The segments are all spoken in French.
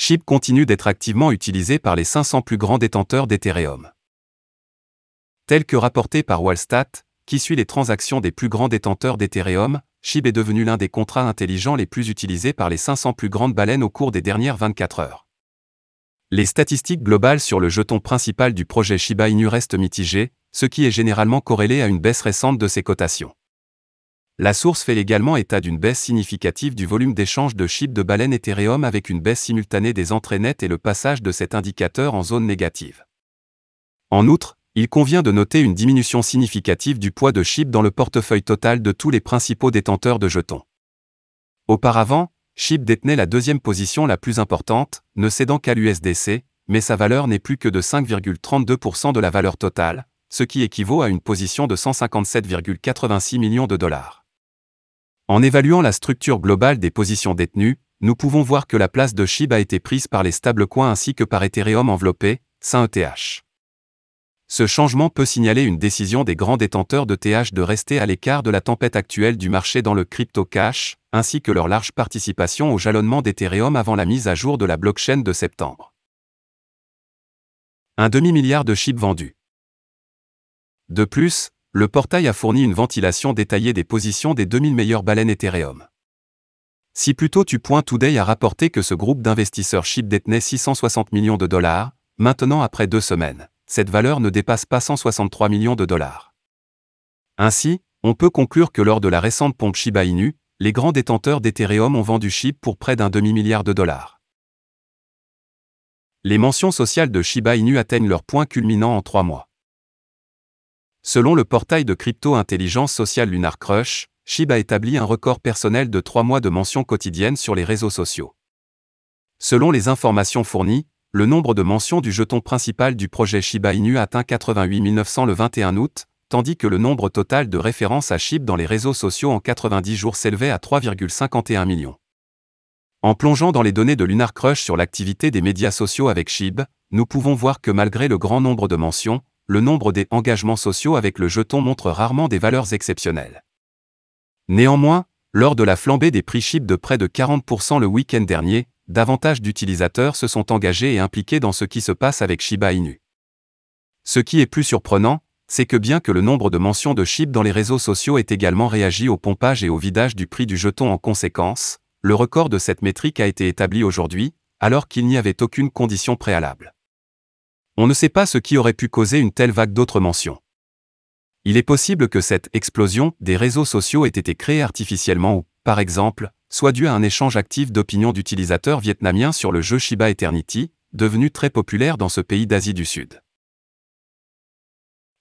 SHIB continue d'être activement utilisé par les 500 plus grands détenteurs d'Ethereum. Tel que rapporté par Wallstat, qui suit les transactions des plus grands détenteurs d'Ethereum, SHIB est devenu l'un des contrats intelligents les plus utilisés par les 500 plus grandes baleines au cours des dernières 24 heures. Les statistiques globales sur le jeton principal du projet Shiba Inu restent mitigées, ce qui est généralement corrélé à une baisse récente de ses cotations. La source fait également état d'une baisse significative du volume d'échange de SHIB de baleines Ethereum avec une baisse simultanée des entrées nettes et le passage de cet indicateur en zone négative. En outre, il convient de noter une diminution significative du poids de SHIB dans le portefeuille total de tous les principaux détenteurs de jetons. Auparavant, SHIB détenait la deuxième position la plus importante, ne cédant qu'à l'USDC, mais sa valeur n'est plus que de 5,32% de la valeur totale, ce qui équivaut à une position de 157,86 millions de dollars. En évaluant la structure globale des positions détenues, nous pouvons voir que la place de SHIB a été prise par les stablecoins ainsi que par Ethereum enveloppé, sans ETH. Ce changement peut signaler une décision des grands détenteurs d'ETH de rester à l'écart de la tempête actuelle du marché dans le crypto-cash, ainsi que leur large participation au jalonnement d'Ethereum avant la mise à jour de la blockchain de septembre. Un demi-milliard de SHIB vendus. De plus, le portail a fourni une ventilation détaillée des positions des 2000 meilleures baleines Ethereum. Si plutôt Today a rapporté que ce groupe d'investisseurs SHIB détenait 660 millions de dollars, maintenant après 2 semaines, cette valeur ne dépasse pas 163 millions de dollars. Ainsi, on peut conclure que lors de la récente pompe Shiba Inu, les grands détenteurs d'Ethereum ont vendu SHIB pour près d'un demi-milliard de dollars. Les mentions sociales de Shiba Inu atteignent leur point culminant en 3 mois. Selon le portail de crypto-intelligence sociale LunarCrush, SHIB a établi un record personnel de 3 mois de mentions quotidiennes sur les réseaux sociaux. Selon les informations fournies, le nombre de mentions du jeton principal du projet Shiba Inu atteint 88 900 le 21 août, tandis que le nombre total de références à SHIB dans les réseaux sociaux en 90 jours s'élevait à 3,51 millions. En plongeant dans les données de LunarCrush sur l'activité des médias sociaux avec SHIB, nous pouvons voir que malgré le grand nombre de mentions, le nombre des engagements sociaux avec le jeton montre rarement des valeurs exceptionnelles. Néanmoins, lors de la flambée des prix SHIB de près de 40% le week-end dernier, davantage d'utilisateurs se sont engagés et impliqués dans ce qui se passe avec Shiba Inu. Ce qui est plus surprenant, c'est que bien que le nombre de mentions de SHIB dans les réseaux sociaux ait également réagi au pompage et au vidage du prix du jeton en conséquence, le record de cette métrique a été établi aujourd'hui, alors qu'il n'y avait aucune condition préalable. On ne sait pas ce qui aurait pu causer une telle vague d'autres mentions. Il est possible que cette explosion des réseaux sociaux ait été créée artificiellement ou, par exemple, soit due à un échange actif d'opinions d'utilisateurs vietnamiens sur le jeu Shiba Eternity, devenu très populaire dans ce pays d'Asie du Sud.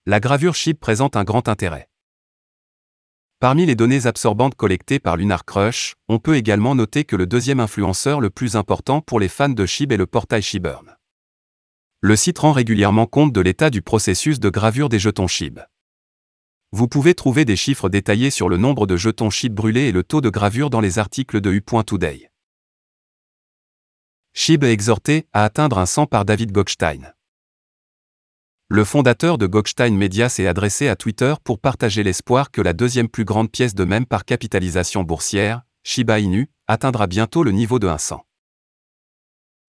La gravure SHIB présente un grand intérêt. Parmi les données absorbantes collectées par LunarCrush, on peut également noter que le deuxième influenceur le plus important pour les fans de SHIB est le portail SHIBurn. Le site rend régulièrement compte de l'état du processus de gravure des jetons SHIB. Vous pouvez trouver des chiffres détaillés sur le nombre de jetons SHIB brûlés et le taux de gravure dans les articles de U.Today. SHIB est exhorté à atteindre un 100 par David Gokhshtein. Le fondateur de Gokhshtein Media s'est adressé à Twitter pour partager l'espoir que la deuxième plus grande pièce de meme par capitalisation boursière, Shiba Inu, atteindra bientôt le niveau de 100.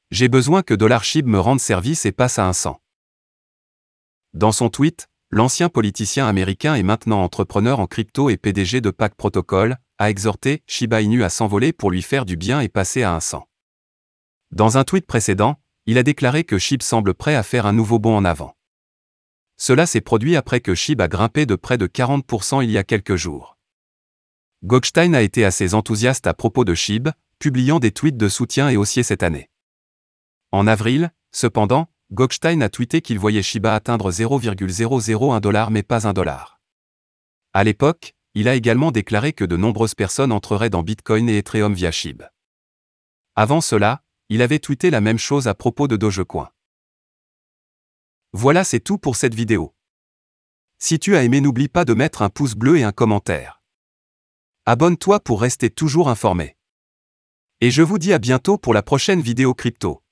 J'ai besoin que $SHIB me rende service et passe à 100. Dans son tweet, l'ancien politicien américain et maintenant entrepreneur en crypto et PDG de Pack Protocol, a exhorté Shiba Inu à s'envoler pour lui faire du bien et passer à 100. Dans un tweet précédent, il a déclaré que SHIB semble prêt à faire un nouveau bond en avant. Cela s'est produit après que SHIB a grimpé de près de 40% il y a quelques jours. Gokhshtein a été assez enthousiaste à propos de SHIB, publiant des tweets de soutien et haussier cette année. En avril, cependant, Gokhshtein a tweeté qu'il voyait Shiba atteindre 0,001 $ mais pas $1. À l'époque, il a également déclaré que de nombreuses personnes entreraient dans Bitcoin et Ethereum via SHIB. Avant cela, il avait tweeté la même chose à propos de Dogecoin. Voilà, c'est tout pour cette vidéo. Si tu as aimé, n'oublie pas de mettre un pouce bleu et un commentaire. Abonne-toi pour rester toujours informé. Et je vous dis à bientôt pour la prochaine vidéo crypto.